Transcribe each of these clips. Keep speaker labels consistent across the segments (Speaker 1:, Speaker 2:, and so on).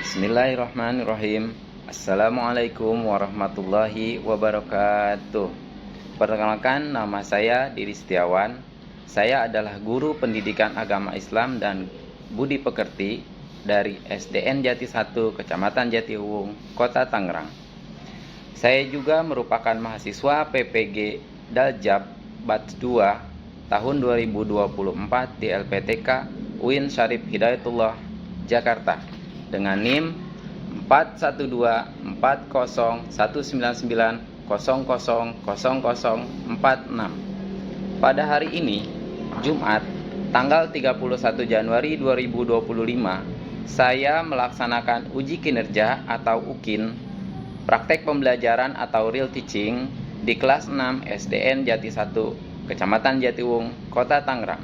Speaker 1: Bismillahirrahmanirrahim. Assalamualaikum warahmatullahi wabarakatuh. Perkenalkan, nama saya Didi Setiawan. Saya adalah guru pendidikan agama Islam dan budi pekerti dari SDN Jati 1, Kecamatan Jatiuwung, Kota Tangerang. Saya juga merupakan mahasiswa PPG Daljab Batch 2 tahun 2024 di LPTK UIN Syarif Hidayatullah, Jakarta dengan NIM 4124199000046. Pada hari ini, Jumat, tanggal 31 Januari 2025, saya melaksanakan uji kinerja atau UKIN, praktek pembelajaran atau real teaching di kelas 6 SDN Jati 1, Kecamatan Jatiuwung, Kota Tangerang.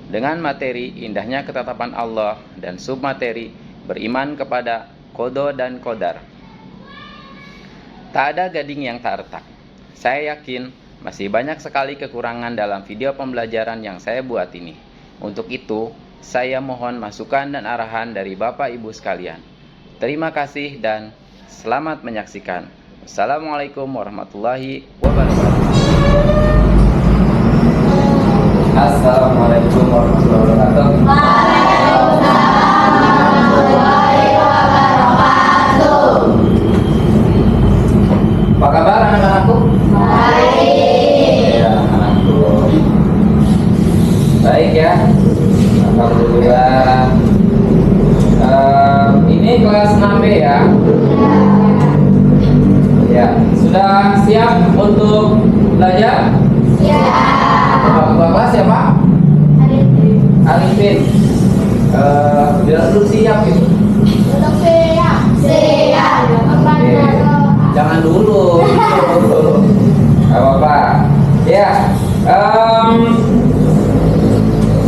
Speaker 1: Dengan materi indahnya ketetapan Allah dan submateri beriman kepada kodo dan kodar. Tak ada gading yang tak retak. Saya yakin masih banyak sekali kekurangan dalam video pembelajaran yang saya buat ini. Untuk itu, saya mohon masukan dan arahan dari Bapak Ibu sekalian. Terima kasih dan selamat menyaksikan. Wassalamualaikum warahmatullahi wabarakatuh. Assalamualaikum warahmatullahi wabarakatuh. Apa kabar anak-anakku? Baik. Ya, anak-anakku. Baik ya. Alhamdulillah. Ini kelas 6B ya. Ya, sudah siap untuk belajar? Siap. Bapak siapa? Arifin. Bilang dulu siap gitu.
Speaker 2: Siap.
Speaker 1: Jangan dulu. Gak apa-apa. Ya.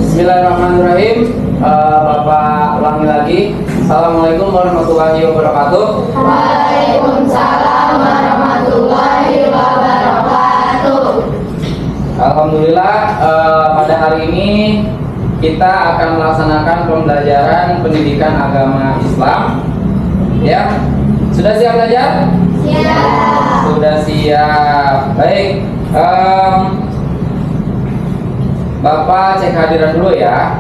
Speaker 1: Bismillahirrahmanirrahim. Bapak ulangi lagi. Assalamualaikum warahmatullahi wabarakatuh.
Speaker 2: Waalaikumsalam warahmatullahi wabarakatuh.
Speaker 1: Alhamdulillah, pada hari ini kita akan melaksanakan pembelajaran pendidikan agama Islam. Ya, sudah siap belajar?
Speaker 2: Siap.
Speaker 1: Sudah siap. Baik. Bapak cek hadiran dulu ya.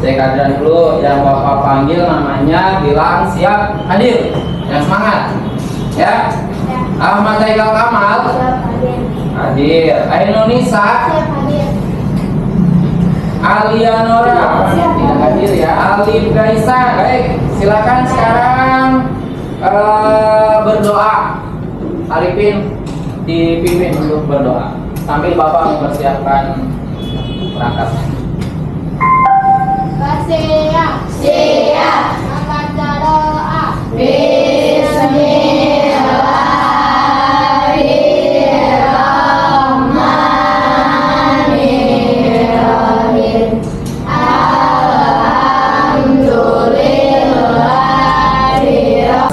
Speaker 1: Cek hadiran dulu. Yang Bapak panggil namanya, bilang siap hadir. Yang semangat. Ya. Ahmad Haikal Kamal. Hadir. Ainun Nisa. Alianora tidak hadir ya. Alif Gaisa. Baik. Silakan sekarang berdoa. Arifin dipimpin untuk berdoa sambil Bapak mempersiapkan perangkatnya.
Speaker 2: Siap. Angkat doa. Bismillahirrahmanirrahim. Alhamdulillah.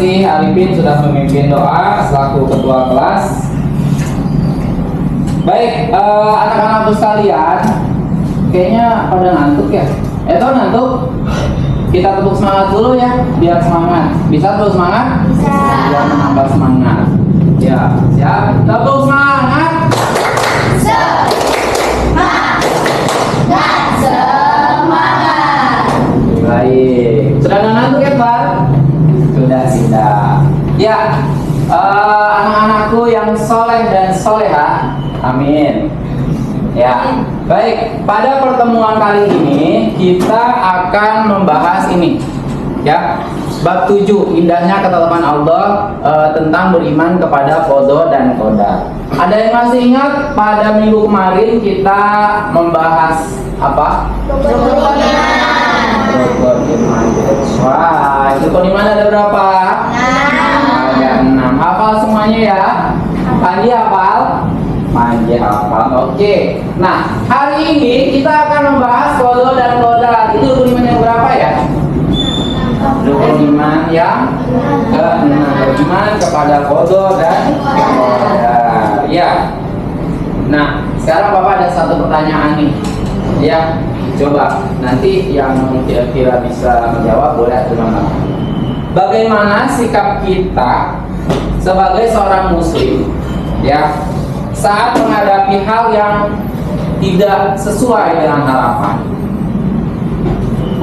Speaker 1: Si Arifin sudah memimpin doa selaku ketua kelas. Baik, anak-anakku sekalian, kayaknya pada ngantuk ya. Ngantuk? Kita tepuk semangat dulu ya, biar semangat. Bisa tepuk semangat?
Speaker 2: Bisa.
Speaker 1: Biar menambah semangat. Ya, siap. Tepuk semangat.
Speaker 2: Semangat.
Speaker 1: Baik. Sudah nggak ngantuk ya, Pak? Sudah. Ya, anak-anakku yang soleh dan soleha, amin. Ya, baik. Pada pertemuan kali ini kita akan membahas ini, ya, bab 7, indahnya ketetapan Allah tentang beriman kepada qada dan qadar. Ada yang masih ingat pada minggu kemarin kita membahas apa?
Speaker 2: Rukun iman.
Speaker 1: Wah, rukun iman ada berapa?
Speaker 2: 6.
Speaker 1: Ada 6. Hafal semuanya ya. Panji hafal? Panji hafal. Oke. Nah, hari ini kita akan membahas qada dan qadar. Itu rukun iman yang berapa ya? Rukun iman yang ke-6. Beriman kepada qada dan qadar. Ya. Nah, sekarang Bapak ada satu pertanyaan nih. Ya. Coba nanti yang kira-kira bisa menjawab boleh atur nama. Bagaimana sikap kita sebagai seorang muslim ya saat menghadapi hal yang tidak sesuai dengan harapan?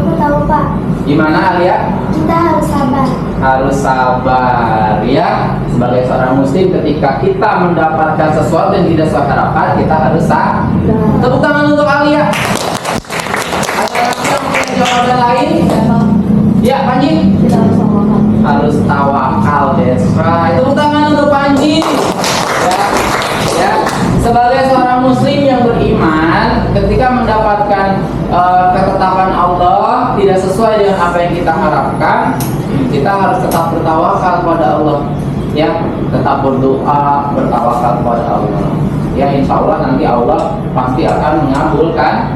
Speaker 2: Aku tahu Pak.
Speaker 1: Gimana Alia?
Speaker 2: Kita harus sabar.
Speaker 1: Harus sabar ya. Sebagai seorang muslim ketika kita mendapatkan sesuatu yang tidak sesuai harapan, kita harus sabar. Tepuk tangan untuk Alia. Ada lagi yang punya jawaban lain? Ya, Panji.
Speaker 2: Kita harus sabar.
Speaker 1: Harus tawakal, that's right. Tepuk tangan untuk Panji. Ya, ya. Sebagai seorang muslim yang beriman, ketika mendapatkan ketetapan Allah tidak sesuai dengan apa yang kita harapkan, kita harus tetap bertawakal kepada Allah. Ya, tetap berdoa, bertawakal kepada Allah. Ya, insya Allah nanti Allah pasti akan mengabulkan.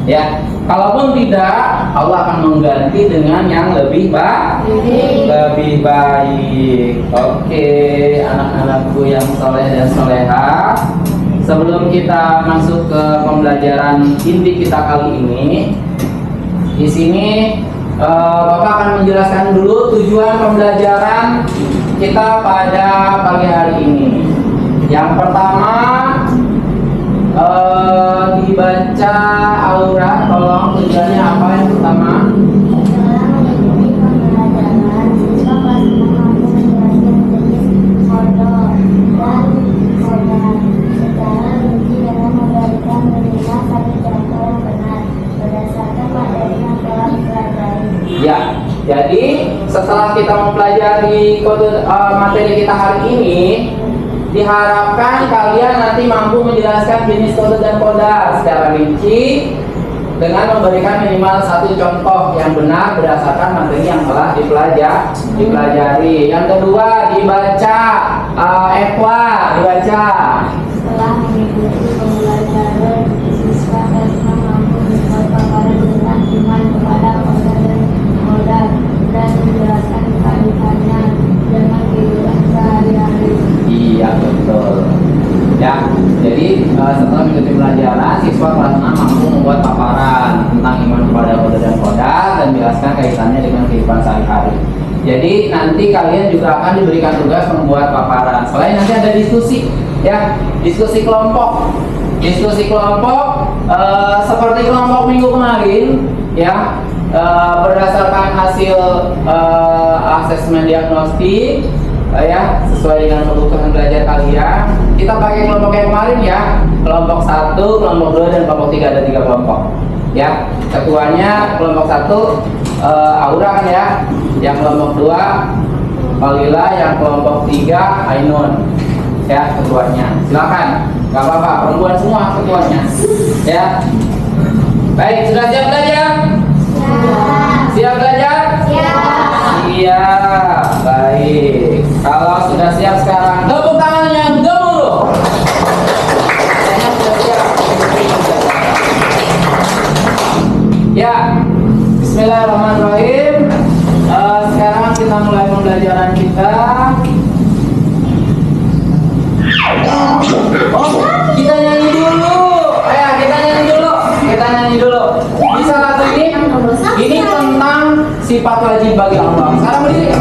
Speaker 1: Ya, kalaupun tidak, Allah akan mengganti dengan yang lebih baik. Oke, anak-anakku yang soleh dan soleha. Sebelum kita masuk ke pembelajaran inti kita kali ini, di sini Bapak akan menjelaskan dulu tujuan pembelajaran kita pada pagi hari ini. Yang pertama, dibaca Aura, tolong tujuannya apa yang pertama?
Speaker 2: Dalam mengikuti pembelajaran, siswa kelas 6 mampu menjelaskan jenis kodok dan kodar secara rinci dengan memberikan minimal satu contoh yang benar berdasarkan materi yang telah dipelajari.
Speaker 1: Ya, jadi setelah kita mempelajari materi kita hari ini, diharapkan kalian nanti mampu menjelaskan jenis kode dan kodar secara rinci dengan memberikan minimal satu contoh yang benar berdasarkan materi yang telah dipelajari. Yang kedua, dibaca Ekwa, dibaca.
Speaker 2: Setelah mengikuti pembelajaran, siswa kelas 6 mampu membuat paparan tentang iman kepada kodar dan menjelaskan kaitannya dengan kehidupan sehari-hari.
Speaker 1: Iya, betul. Ya, jadi setelah mengikuti pelajaran, siswa kelas 6 mampu membuat paparan tentang iman kepada kodar dan kodar dan menjelaskan kaitannya dengan kehidupan sehari-hari. Jadi nanti kalian juga akan diberikan tugas membuat paparan. Selain nanti ada diskusi, ya, diskusi kelompok. Diskusi kelompok seperti kelompok minggu kemarin, ya, berdasarkan hasil asesmen diagnostik. Ya, sesuai dengan kebutuhan belajar kalian. Kita pakai kelompok yang kemarin ya, kelompok 1, kelompok 2 dan kelompok 3, ada 3 kelompok. Ya, ketuanya kelompok 1 Aura kan ya, yang kelompok 2 Falila, yang kelompok 3 Ainun. Ya, ketuanya. Silakan. Gak apa-apa, perempuan semua ketuanya. Ya. Baik, sudah siap belajar? Siap belajar? Siap. Baik. Kalau sudah siap sekarang, tepuk tangan yang gemuruh. Saya sudah siap. Ya. Bismillahirrahmanirrahim. Sekarang kita mulai pembelajaran kita. Oh, kita nyanyi dulu. Kita nyanyi dulu. Bisa lagu ini? Ini tentang sifat wajib bagi Allah. Sekarang berdiri.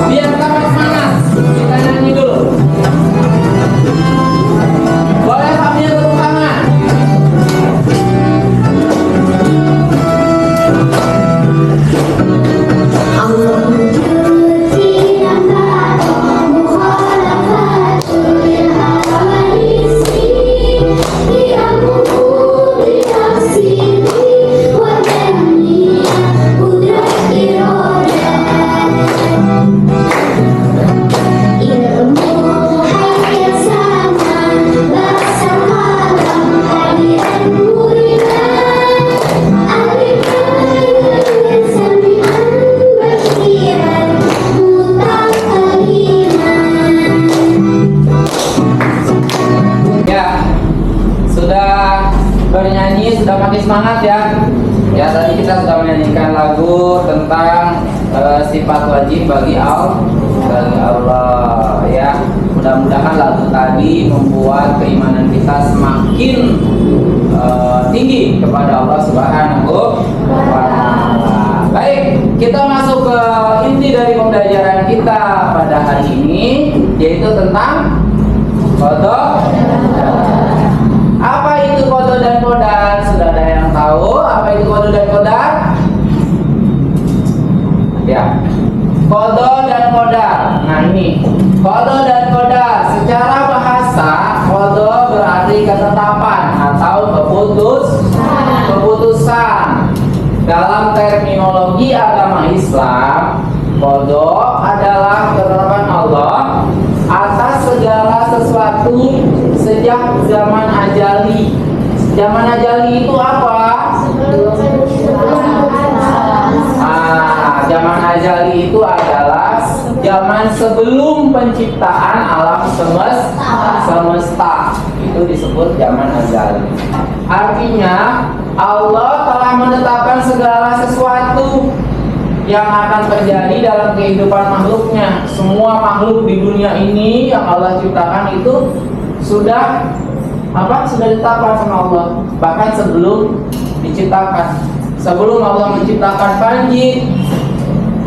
Speaker 1: Biar tambah semangat. Kita nyanyi dulu. Boleh sambil tepuk tangan. Sudah makin semangat ya. Ya, tadi kita sudah menyanyikan lagu tentang sifat wajib bagi Allah ya. Mudah-mudahan lagu tadi membuat keimanan kita semakin tinggi kepada Allah Subhanahu wa Ta'ala. Baik, kita masuk ke inti dari pembelajaran kita pada hari ini, yaitu tentang qada. Apa itu qada dan qadar? Sudah ada yang tahu apa itu qada dan qadar? Ya. Qada dan qadar. Nah, ini qada dan qadar. Secara bahasa, qada berarti ketetapan atau keputusan. Dalam terminologi agama Islam, qada adalah ketetapan Allah atas segala sesuatu sejak zaman ajali. Zaman ajali itu apa? Zaman ajali itu adalah zaman sebelum penciptaan alam semesta. Itu disebut zaman ajali. Artinya Allah telah menetapkan segala sesuatu yang akan terjadi dalam kehidupan makhluknya. Semua makhluk di dunia ini yang Allah ciptakan itu sudah ditetapkan sama Allah. Bahkan sebelum diciptakan, sebelum Allah menciptakan Panji,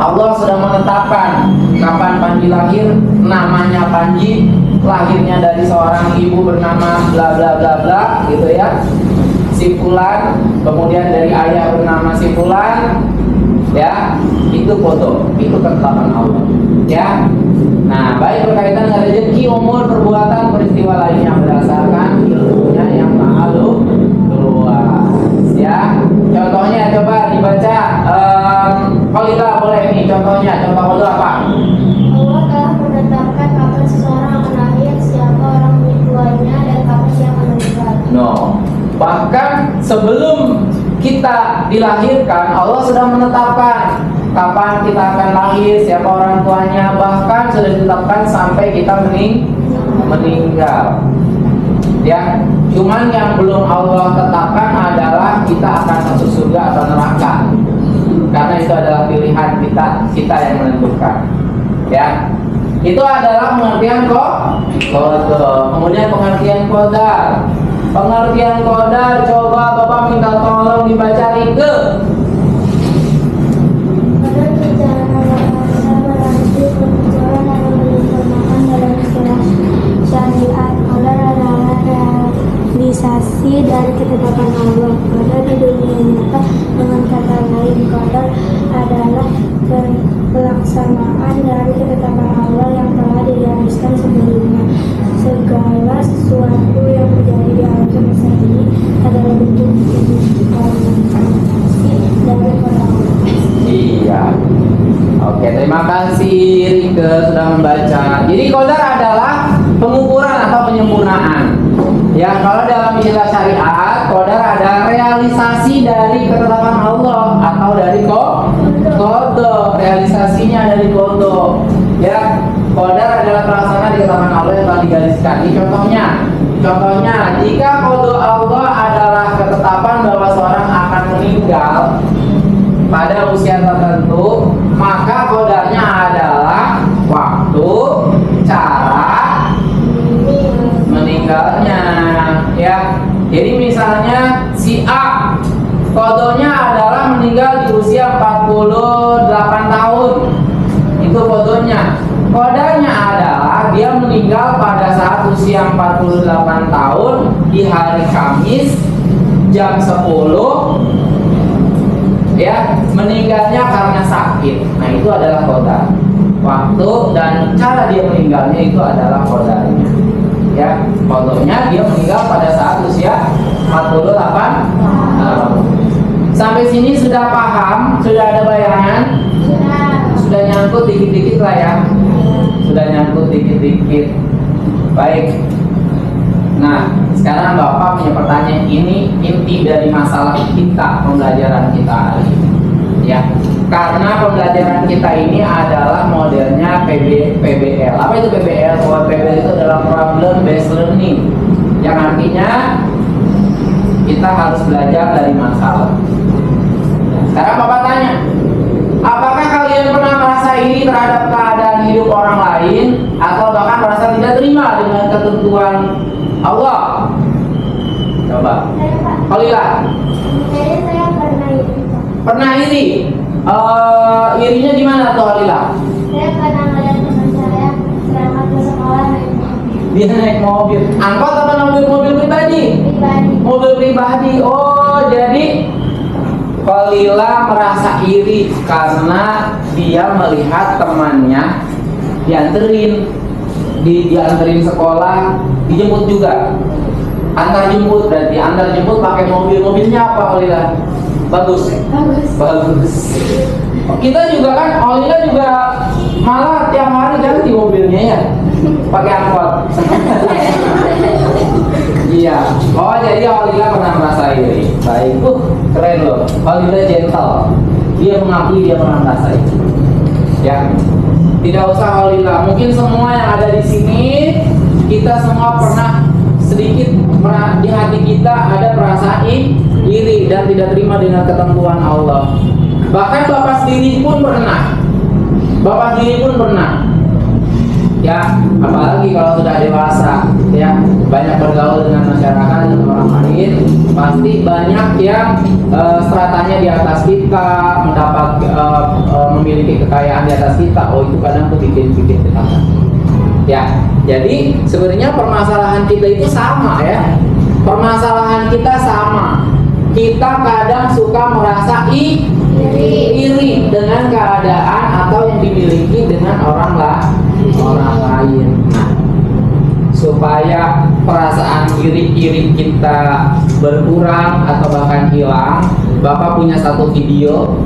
Speaker 1: Allah sudah menetapkan kapan Panji lahir, namanya Panji, lahirnya dari seorang ibu bernama bla bla bla bla, gitu ya, si Fulan, kemudian dari ayah bernama si Fulan, ya, itu foto, itu ketetapan Allah, ya. Nah, baik berkaitan dengan rezeki, umur, perbuatan, peristiwa lain yang berdasarkan ilmunya yang maha luas, ya. Contohnya coba dibaca. Qalilah boleh nih contohnya. Contoh itu apa?
Speaker 2: Allah telah menetapkan kapan seseorang akan lahir, siapa orang tuanya, dan kapan dia akan meninggal.
Speaker 1: No. Bahkan sebelum kita dilahirkan, Allah sudah menetapkan kapan kita akan lahir, siapa orang tuanya, bahkan sudah ditetapkan sampai kita meninggal. Ya, cuman yang belum Allah tetapkan adalah kita akan masuk surga atau neraka. Karena itu adalah pilihan kita yang menentukan. Ya. Itu adalah pengertian qada. Kemudian pengertian qadar. Pengertian qadar coba Bapak minta tolong dibaca Rike.
Speaker 2: Pada bicara bahasa berarti pembicaraan yang diinformasikan dalam istilah syariat. Qadar adalah realisasi dari ketetapan Allah. Qadar di dunia nyata, dengan kata lain, qadar adalah pelaksanaan dari ketetapan Allah yang telah digariskan sebelumnya. Segala sesuatu yang terjadi di alam semesta ini adalah bentuk implementasi dari qadar Allah.
Speaker 1: Iya. Oke, terima kasih Rike sudah membaca. Jadi qadar adalah pengukuran atau penyempurnaan. Ya, kalau dalam istilah syariat, qadar ada realisasi dari ketetapan Allah atau dari qada, realisasinya dari qada. Ya, qadar adalah pelaksanaan di ketetapan Allah yang telah digariskan. Ini contohnya, jika qada Allah adalah ketetapan bahwa seorang akan meninggal pada usia tertentu, maka qadarnya adalah waktu, cara meninggalnya, ya. Jadi misalnya si A, qadanya adalah meninggal di usia 48 tahun. Itu qadanya. Qadanya adalah dia meninggal pada saat usia 48 tahun di hari Kamis jam 10, ya, meninggalnya karena sakit. Nah, itu adalah qadar. Waktu dan cara dia meninggalnya itu adalah qadarnya. Ya, qadanya dia meninggal pada saat usia 48 tahun. Sampai sini sudah paham? Sudah ada bayangan? Sudah nyangkut dikit-dikit lah ya. Sudah nyangkut dikit-dikit. Baik. Nah, sekarang Bapak punya pertanyaan. Ini inti dari masalah kita, pembelajaran kita hari ini. Ya, karena pembelajaran kita ini adalah modelnya PBL. Apa itu PBL? PBL itu adalah problem based learning, yang artinya kita harus belajar dari masalah. Sekarang Bapak tanya, apakah kalian pernah merasa iri terhadap keadaan hidup orang lain, atau bahkan merasa tidak tidak terima dengan ketentuan Allah? Coba.
Speaker 2: Saya Pak,
Speaker 1: Khalila,
Speaker 2: kayaknya saya pernah iri Pak.
Speaker 1: pernah iri? Irinya gimana tuh Khalila?
Speaker 2: Saya pernah melihat teman saya berangkat ke sekolah naik mobil
Speaker 1: Dia naik mobil. Angkot apa mobil pribadi?
Speaker 2: pribadi.
Speaker 1: Mobil pribadi. Oh, jadi Khalila merasa iri karena dia melihat temannya dianterin sekolah, dijemput juga. Antar jemput berarti antar jemput pakai mobilnya apa Khalila? Bagus.
Speaker 2: Bagus.
Speaker 1: Kita juga kan, Khalila juga malah tiap hari ganti mobilnya ya, pakai angkot. Iya. Oh, jadi Khalila pernah merasa iri. Baik. Keren loh. Khalila gentle. Dia mengakui dia pernah merasa iri. Ya. Tidak usah Khalila. Mungkin semua yang ada di sini kita semua pernah sedikit di hati kita ada perasaan iri dan tidak terima dengan ketentuan Allah. Bahkan Bapak sendiri pun pernah. Ya, apalagi kalau sudah dewasa, ya, banyak bergaul dengan masyarakat dan orang lain, pasti banyak yang stratanya di atas kita, memiliki kekayaan di atas kita. Oh, itu kadang tuh bikin kita. Ya, jadi sebenarnya permasalahan kita itu sama ya. Permasalahan kita sama. Kita kadang suka merasa iri dengan keadaan atau yang dimiliki dengan orang lain. Nah, supaya perasaan iri kita berkurang atau bahkan hilang, Bapak punya satu video.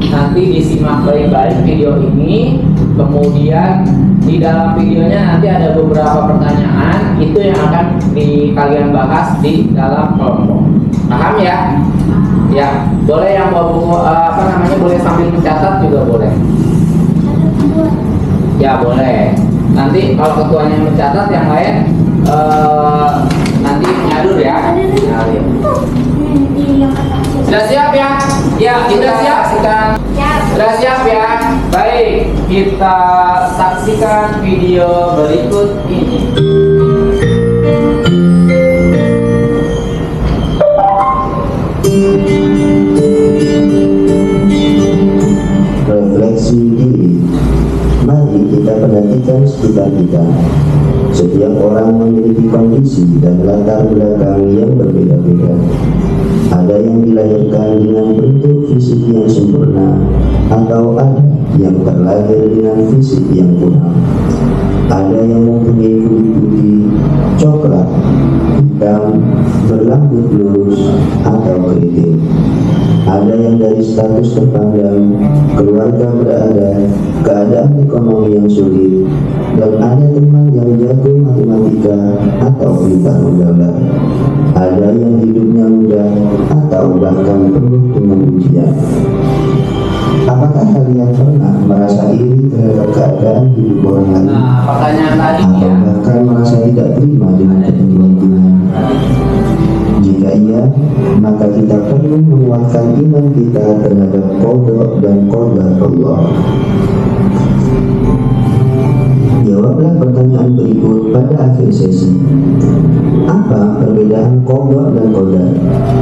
Speaker 1: Nanti disimak baik-baik video ini. Kemudian di dalam videonya nanti ada beberapa pertanyaan, itu yang akan kalian bahas di dalam kelompok. Paham ya? Ya, boleh yang bawa buku boleh sambil mencatat juga boleh. Ya, boleh. Nanti kalau ketuanya mencatat, yang lain nanti nyadur ya. Sudah siap ya? Ya, sudah siap. Sudah siap ya? Baik, kita saksikan video berikut ini.
Speaker 3: Refleksi diri. Mari kita perhatikan sekitar kita. Setiap orang memiliki kondisi dan latar belakang yang berbeda-beda. Ada yang dilahirkan dengan bentuk fisik yang sempurna, atau ada yang terlahir dengan fisik yang kurang. Ada yang mempunyai kulit putih, coklat, hitam, berambut lurus, atau keriting. Ada yang dari status terpandang, keluarga berada, keadaan ekonomi yang sulit, dan ada teman yang jago matematika atau pintar menggambar. Ada yang hidupnya mudah atau bahkan penuh dengan ujian. Apakah kalian pernah merasa iri terhadap keadaan hidup orang lain?
Speaker 1: Nah, pertanyaan tadi
Speaker 3: Atau
Speaker 1: ya.
Speaker 3: bahkan merasa tidak terima dengan ketentuan Tuhan? Jika iya, maka kita perlu menguatkan iman kita terhadap qada dan qadar Allah. Jawablah pertanyaan berikut pada akhir sesi. Apa perbedaan qada dan qadar?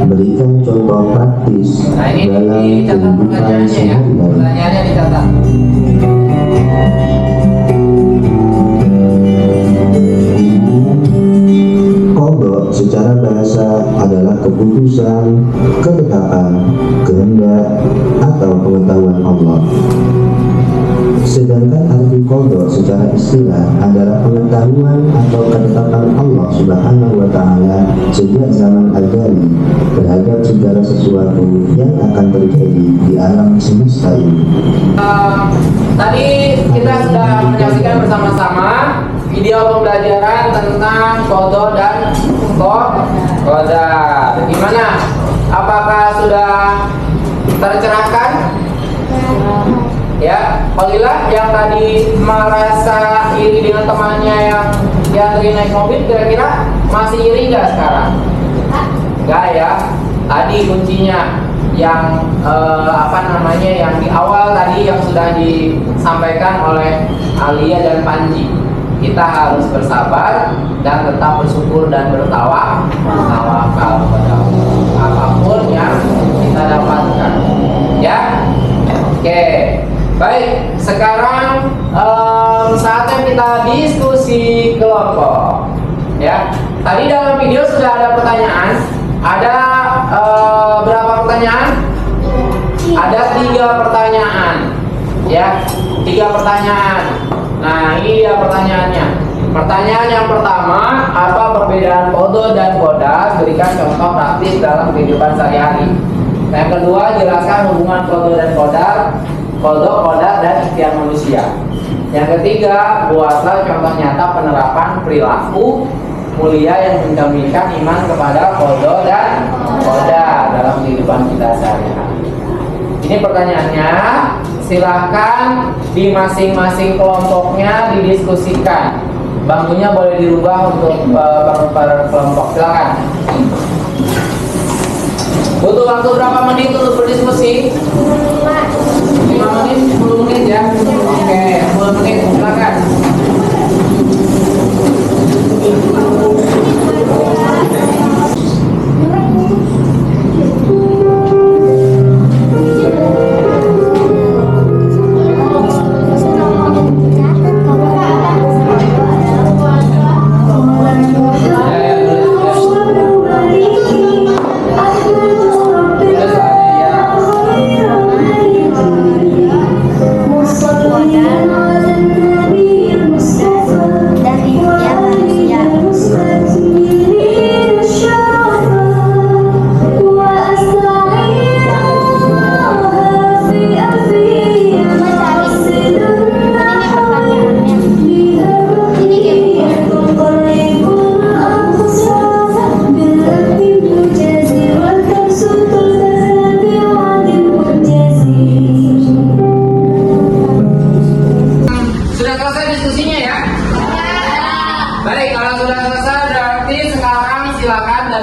Speaker 3: Berikan contoh praktis
Speaker 1: Nah, ini
Speaker 3: dalam
Speaker 1: dicatat
Speaker 3: kehidupan
Speaker 1: pertanyaannya ya.
Speaker 3: sehari-hari.
Speaker 1: Pertanyaannya dicatat.
Speaker 3: Qada secara bahasa adalah keputusan, ketetapan, kehendak, atau pengetahuan Allah. Sedangkan arti qada secara istilah adalah pengetahuan atau ketetapan Allah Subhanahu wa Ta'ala sejak zaman azali terhadap segala sesuatu yang akan terjadi di alam semesta ini.
Speaker 1: Tadi kita sudah menyaksikan bersama-sama video pembelajaran tentang qada dan qadar. Gimana? Apakah sudah tercerahkan? Ya, Khalila yang tadi merasa iri dengan temannya yang dianterin naik mobil, kira-kira masih iri nggak sekarang? Nggak ya. Tadi kuncinya yang yang di awal tadi yang sudah disampaikan oleh Alia dan Panji. kita harus bersabar dan tetap bersyukur dan bertawakal kepada Allah apapun yang kita dapatkan. Ya, oke. Baik, sekarang saatnya kita diskusi kelompok. Ya, tadi dalam video sudah ada pertanyaan. Ada berapa pertanyaan? Ada 3 pertanyaan. Ya, 3 pertanyaan. Nah, ini dia pertanyaannya. Pertanyaan yang pertama, apa perbedaan qadha dan qadar? Berikan contoh praktis dalam kehidupan sehari-hari. Yang kedua, jelaskan hubungan qadha dan qadar, qadar dan ikhtiar manusia. Yang ketiga, buatlah contoh nyata penerapan perilaku mulia yang mencerminkan iman kepada qadha dan qadar dalam kehidupan kita sehari-hari. Ini pertanyaannya. Silahkan di masing-masing kelompoknya didiskusikan. Bangkunya boleh dirubah untuk per kelompok. Silakan. Butuh waktu berapa menit untuk berdiskusi? 5 menit, 10 menit ya. Oke, 10 menit. Silakan.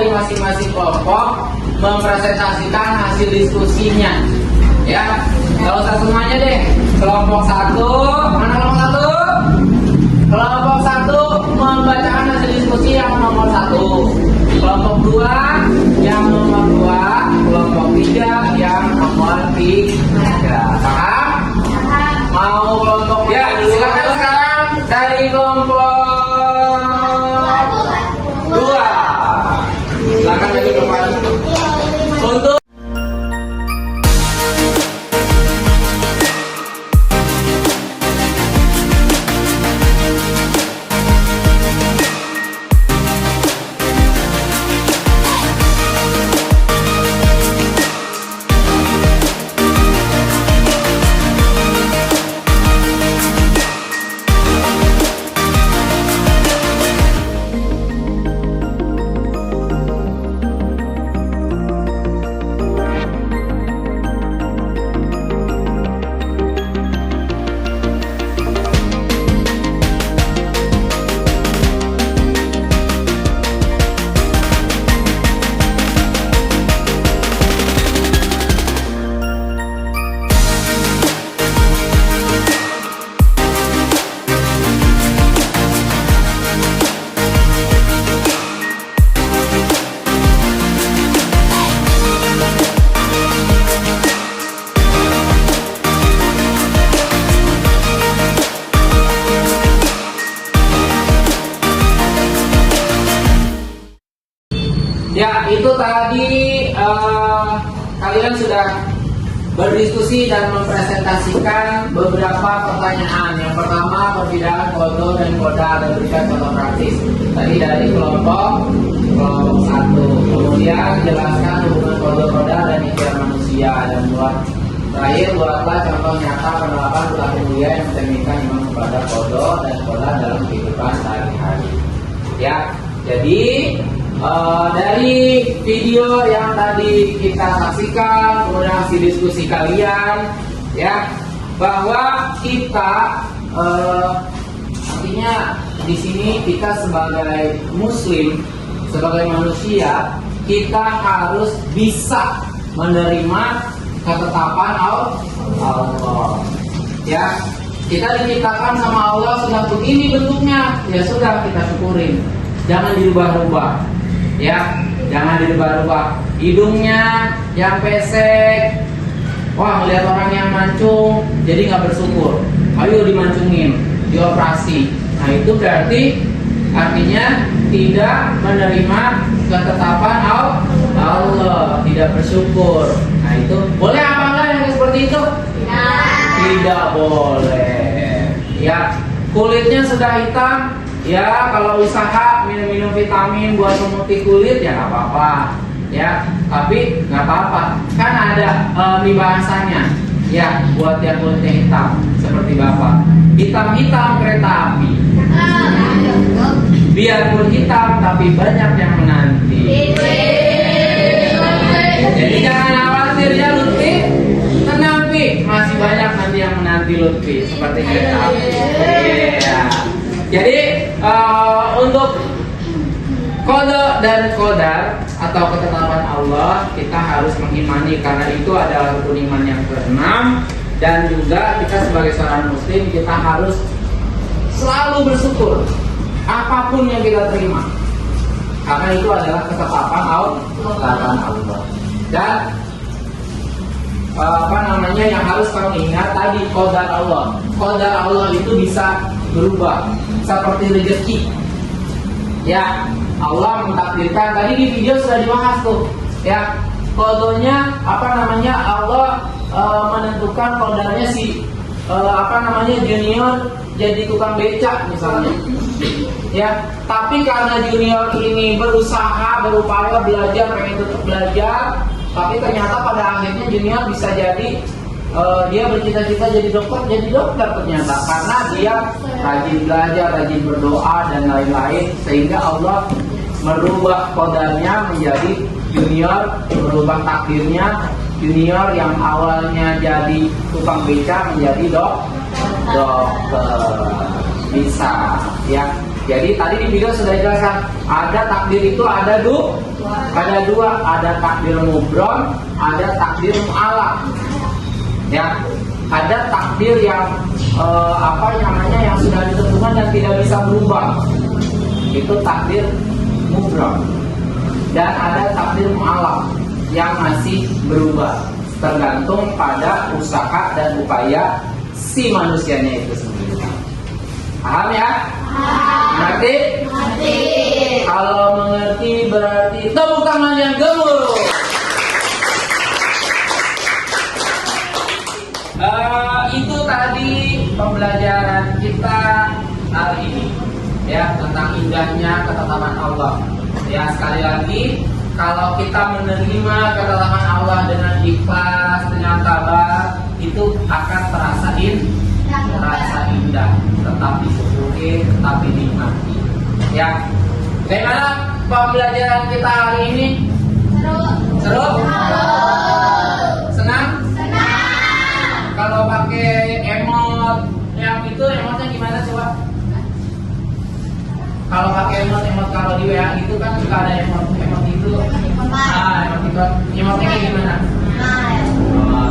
Speaker 1: Masing-masing kelompok mempresentasikan hasil diskusinya. Ya, kalau usah semuanya deh. Kelompok 1, mana kelompok 1? Kelompok 1 membacakan hasil diskusi yang nomor 1. Kelompok 2 yang nomor 2. Kelompok 3 yang nomor 3. Paham? Mau kelompok ya? Silakan sekarang dari kelompok 2. Silakan lagi kembali untuk ya, itu tadi kalian sudah berdiskusi dan mempresentasikan beberapa pertanyaan. Yang pertama, perbedaan qadha dan qadar, dan berikan contoh praktis. Tadi dari kelompok 1. Kemudian jelaskan hubungan qadha dan ikhtiar manusia, dan terakhir buatlah contoh nyata penerapan perilaku mulia yang mencerminkan iman kepada qadha dan qadar dalam kehidupan sehari-hari. Ya, jadi dari video yang tadi kita saksikan, kemudian hasil diskusi kalian, ya, bahwa kita artinya di sini kita sebagai muslim, sebagai manusia, kita harus bisa menerima ketetapan Allah. Ya, Kita diciptakan sama Allah sudah begini bentuknya, ya sudah kita syukurin. Jangan dirubah-rubah, ya, jangan dirubah-rubah. Hidungnya yang pesek, wah melihat orang yang mancung, jadi nggak bersyukur. Ayo dimancungin, dioperasi. Nah itu berarti artinya tidak menerima ketetapan Allah, tidak bersyukur. Nah itu boleh apa enggak yang seperti itu? Tidak boleh. Ya, kulitnya sudah hitam, ya kalau usaha minum-minum vitamin buat memutih kulit ya nggak apa-apa, ya. Tapi nggak apa-apa, kan ada bahasanya, ya buat yang kulitnya hitam seperti bapak. Hitam-hitam kereta api. Biarpun hitam tapi banyak yang menanti. Jadi jangan khawatir ya Lutfi, tenang Pi, masih banyak nanti yang menanti Lutfi seperti kereta api. Iya. Jadi untuk qada dan qadar atau ketetapan Allah kita harus mengimani karena itu adalah rukun iman yang keenam, dan juga kita sebagai seorang muslim kita harus selalu bersyukur apapun yang kita terima karena itu adalah ketetapan Allah. Dan yang harus kamu ingat tadi qadar Allah. Qadar Allah itu bisa berubah seperti rezeki. Ya, Allah mentakdirkan, tadi di video sudah dibahas tuh. Ya, qadarnya Allah menentukan qadarnya junior jadi tukang becak misalnya. Ya, tapi karena junior ini berusaha, berupaya belajar, pengen tetap belajar, tapi ternyata pada akhirnya junior bisa jadi dia bercita-cita jadi dokter ternyata karena dia rajin belajar, rajin berdoa dan lain-lain, sehingga Allah merubah qadarnya menjadi junior, merubah takdirnya junior yang awalnya jadi tukang becak menjadi dokter. Bisa, ya. Jadi tadi di video sudah dijelaskan, ada takdir itu ada dua, ada takdir mubrom, ada takdir mu'alaq. Ya, ada takdir yang yang sudah ditentukan dan tidak bisa berubah. Itu takdir mubrom. Dan ada takdir mu'alaq yang masih berubah, tergantung pada usaha dan upaya si manusianya itu sendiri. Paham ya? Mengerti? Kalau mengerti berarti tepuk tangan yang gemuruh. Itu tadi pembelajaran kita hari ini, ya, tentang indahnya ketetapan Allah. Ya, sekali lagi, kalau kita menerima ketetapan Allah dengan ikhlas, dengan sabar, itu akan terasa indah, tetap disyukuri, tetap dinikmati. Ya, bagaimana pembelajaran kita hari ini? Seru? Senang? Kalau pakai emot yang itu, emotnya gimana coba? Kalau pakai emot kalau di WA itu kan suka ada emot itu. Emot itu, emotnya kayak gimana?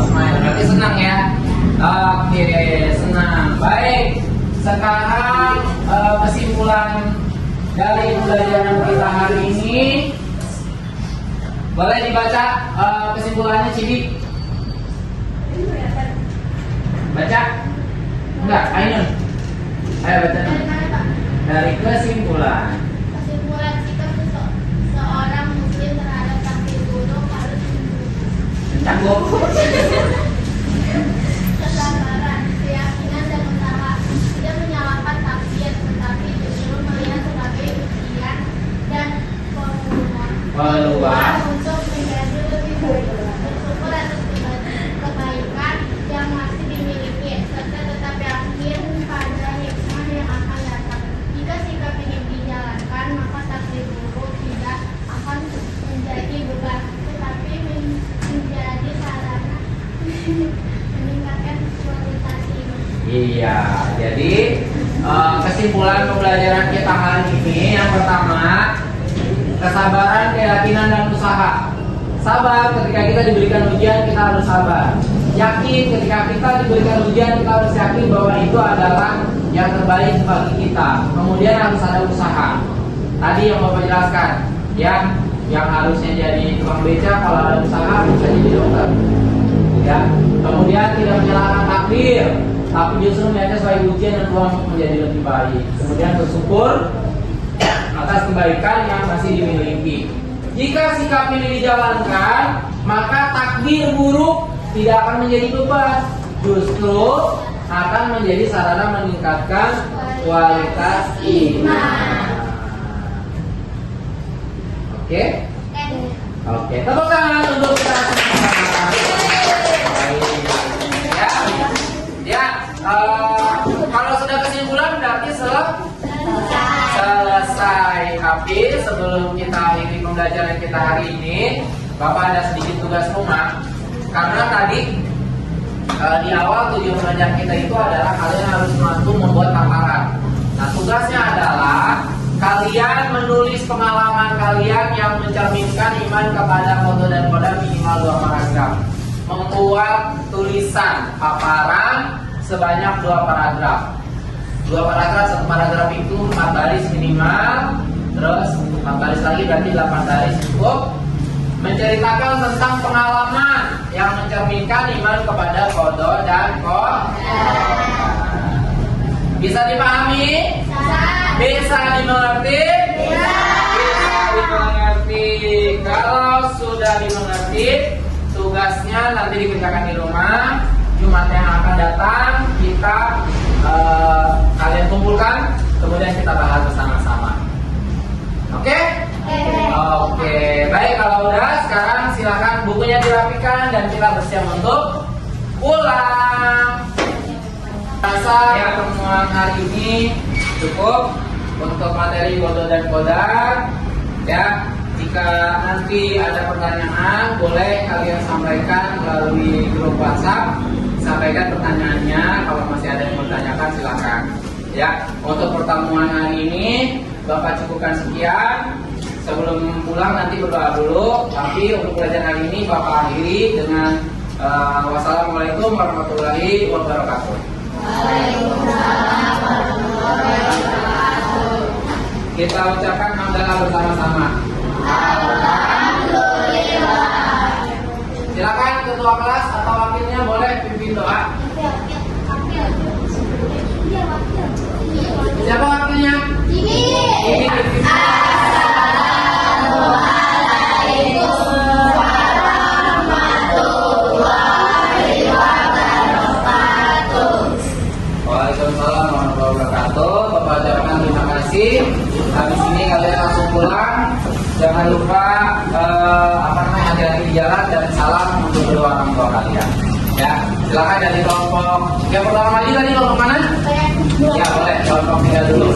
Speaker 1: Smile. Berarti senang ya? Oke, senang. Baik. Sekarang kesimpulan dari pembelajaran kita hari ini, boleh dibaca kesimpulannya, Cibi? Baca? Enggak, Ainun. Ayo baca. Dari kesimpulan sikap seorang muslim terhadap takdir buruk harus mencakup kesabaran, keyakinan dan usaha, tidak menyalahkan takdir, tetapi justru melihat sebagai ujian dan peluang untuk menjadi lebih baik, bersyukur atas kebaikan yang masih dimiliki, serta tetap yakin pada hikmah yang akan datang. Jika sikap ini dijalankan, maka takdir buruk tidak akan menjadi beban, tetapi menjadi sarana meningkatkan kualitas hidup. Iya, jadi kesimpulan pembelajaran kita hari ini yang pertama, kesabaran, keyakinan dan usaha. Sabar, ketika kita diberikan ujian kita harus sabar. yakin ketika kita diberikan ujian, kita harus yakin bahwa itu adalah yang terbaik bagi kita. Kemudian harus ada usaha. Tadi yang Bapak jelaskan, ya, yang harusnya jadi tukang beca, kalau ada usaha bisa jadi dokter. Ya, kemudian tidak menyalahkan takdir, tapi justru melihatnya sebagai ujian dan peluang untuk menjadi lebih baik. Kemudian bersyukur atas kebaikan yang masih dimiliki. Jika sikap ini dijalankan, maka takdir buruk tidak akan menjadi beban, justru akan menjadi sarana meningkatkan kualitas iman. Oke? Oke, tepuk tangan untuk kita semua. Ya, kalau sudah kesimpulan berarti selesai. Tapi sebelum kita akhiri pembelajaran kita hari ini, Bapak ada sedikit tugas rumah. Karena tadi di awal tujuan belajar kita itu adalah kalian harus mampu membuat paparan. Nah, tugasnya adalah kalian menulis pengalaman kalian yang mencerminkan iman kepada foto dan kodam minimal 2 paragraf. Membuat tulisan paparan sebanyak 2 paragraf. 2 paragraf, 1 paragraf itu 4 baris minimal. Terus 4 baris lagi berarti 8 baris cukup. Menceritakan tentang pengalaman yang mencerminkan iman kepada kodo dan kodam. Bisa dipahami? Bisa dimengerti? Bisa dimengerti. Kalau sudah dimengerti, tugasnya nanti dikerjakan di rumah. Jumat yang akan datang kita kalian kumpulkan, kemudian kita bahas bersama-sama. Oke? Oke. Baik, kalau udah sekarang silakan bukunya dirapikan dan kita bersiap untuk pulang. Rasa ya pertemuan hari ini cukup untuk materi kodo dan kodam. Ya, jika nanti ada pertanyaan boleh kalian sampaikan melalui grup WhatsApp. Sampaikan pertanyaannya, kalau masih ada yang bertanyakan silakan. Ya, untuk pertemuan hari ini Bapak cukupkan sekian. Sebelum pulang nanti berdoa dulu. Tapi untuk pelajaran hari ini Bapak akhiri dengan wassalamualaikum warahmatullahi wabarakatuh. Kita ucapkan hamdalah bersama-sama. Silakan ketua kelas atau wakilnya boleh pimpin doa. Siapa wakilnya? Ini pimpin. Waalaikumsalam warahmatullahi wabarakatuh. Bapak ucapkan terima kasih. Habis ini kalian langsung pulang. Jangan lupa hati-hati di jalan dan salam untuk kedua orang tua kalian. Ya, silakan dari kelompok yang pertama kali tadi kelompok mana? Ya boleh kelompok 3 dulu.